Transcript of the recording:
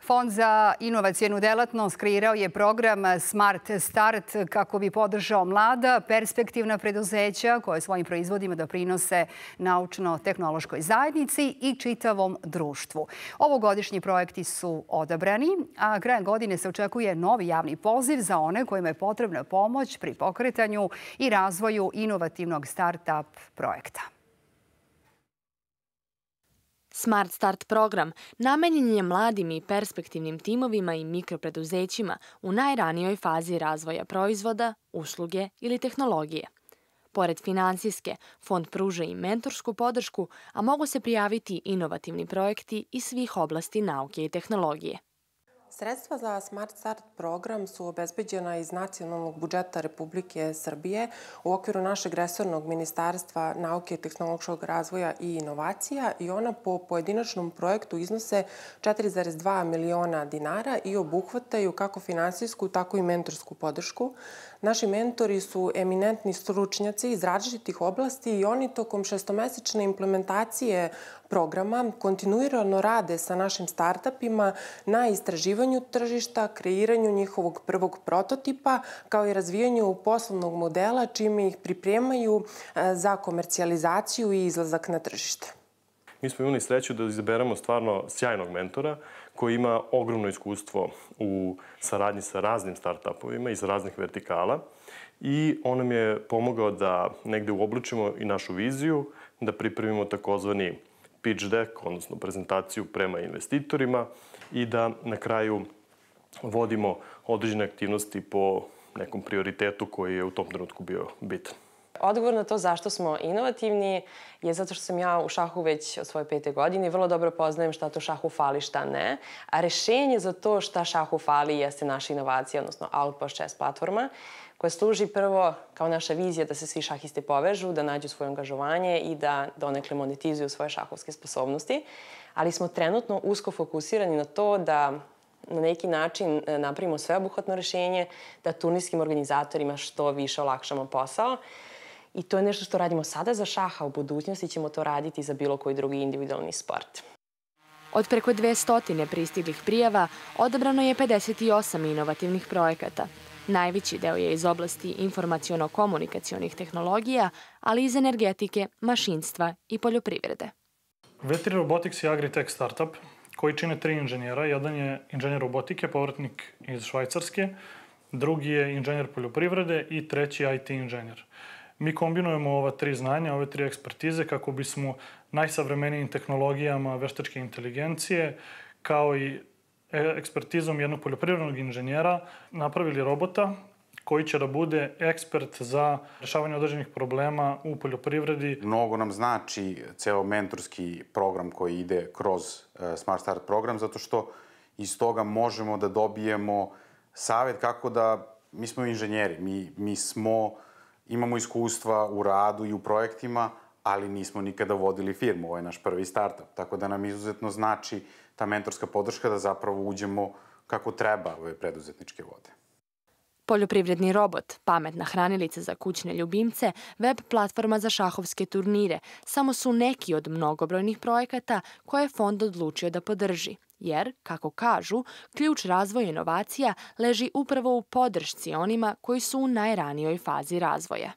Fond za inovacijenu delatnost kreirao je program Smart Start kako bi podržao mlada, perspektivna preduzeća koje svojim proizvodima doprinose naučno-tehnološkoj zajednici i čitavom društvu. Ovogodišnji projekti su odabrani, a krajem godine se očekuje novi javni poziv za one kojima je potrebna pomoć pri pokretanju i razvoju inovativnog start-up projekta. Smart Start program namenjen je mladim i perspektivnim timovima i mikropreduzećima u najranijoj fazi razvoja proizvoda, usluge ili tehnologije. Pored finansijske, fond pruža i mentorsku podršku, a mogu se prijaviti inovativni projekti iz svih oblasti nauke i tehnologije. Sredstva za Smart Start program su obezbeđena iz nacionalnog budžeta Republike Srbije u okviru našeg resornog Ministarstva nauke, tehnološkog razvoja i inovacija i ona po pojedinačnom projektu iznose 4,2 miliona dinara i obuhvataju kako finansijsku, tako i mentorsku podršku. Naši mentori su eminentni stručnjaci iz različitih oblasti i oni tokom šestomesečne implementacije programa kontinuirano rade sa našim startupima na istraživanju tržišta, kreiranju njihovog prvog prototipa, kao i razvijanju poslovnog modela, čime ih pripremaju za komercijalizaciju i izlazak na tržište. Mi smo imali sreću da izaberemo stvarno sjajnog mentora koji ima ogromno iskustvo u saradnji sa raznim startupovima iz raznih vertikala i on nam je pomogao da negde uobličimo i našu viziju, da pripremimo takozvani pitch deck, odnosno prezentaciju prema investitorima i da na kraju vodimo određene aktivnosti po nekom prioritetu koji je u tom trenutku bio bitan. Odgovor na to zašto smo inovativni je zato što sam ja u šahu već od svoje 5. godine i vrlo dobro poznajem šta to šahu fali, šta ne. A rešenje za to šta šahu fali jeste naša inovacija, odnosno Outpost Chess platforma, koja služi prvo kao naša vizija da se svi šahisti povežu, da nađu svoje angažovanje i da donekle monetizuju svoje šahovske sposobnosti. Ali smo trenutno usko fokusirani na to da na neki način napravimo sveobuhvatno rešenje, da turnirskim organizatorima što više olakšamo posao. I to je nešto što radimo sada za šah, a u budućnosti ćemo to raditi za bilo koji drugi individualni sport. Od preko 200 pristiglih prijava odabrano je 58 inovativnih projekata. Najveći deo je iz oblasti informaciono-komunikacionih tehnologija, ali iz energetike, mašinstva i poljoprivrede. V3 Robotics je agritech startup koji čine 3 inženjera. Jedan je inženjer robotike, povratnik iz Švajcarske, drugi je inženjer poljoprivrede i treći IT inženjer. Mi kombinujemo ova 3 znanja, ove 3 ekspertize kako bismo najsavremenijim tehnologijama veštačke inteligencije kao i ekspertizom jednog poljoprivrednog inženjera napravili robota koji će da bude ekspert za rešavanje određenih problema u poljoprivredi. Mnogo nam znači ceo mentorski program koji ide kroz Smart Start program, zato što iz toga možemo da dobijemo savet kako da, mi smo inženjeri, imamo iskustva u radu i u projektima, ali nismo nikada vodili firmu, ovo je naš prvi startup, tako da nam izuzetno znači ta mentorska podrška da zapravo uđemo kako treba u ove preduzetničke vode. Poljoprivredni robot, pametna hranilica za kućne ljubimce, web platforma za šahovske turnire samo su neki od mnogobrojnih projekata koje je fond odlučio da podrži. Jer, kako kažu, ključ razvoja inovacija leži upravo u podršci onima koji su u najranijoj fazi razvoja.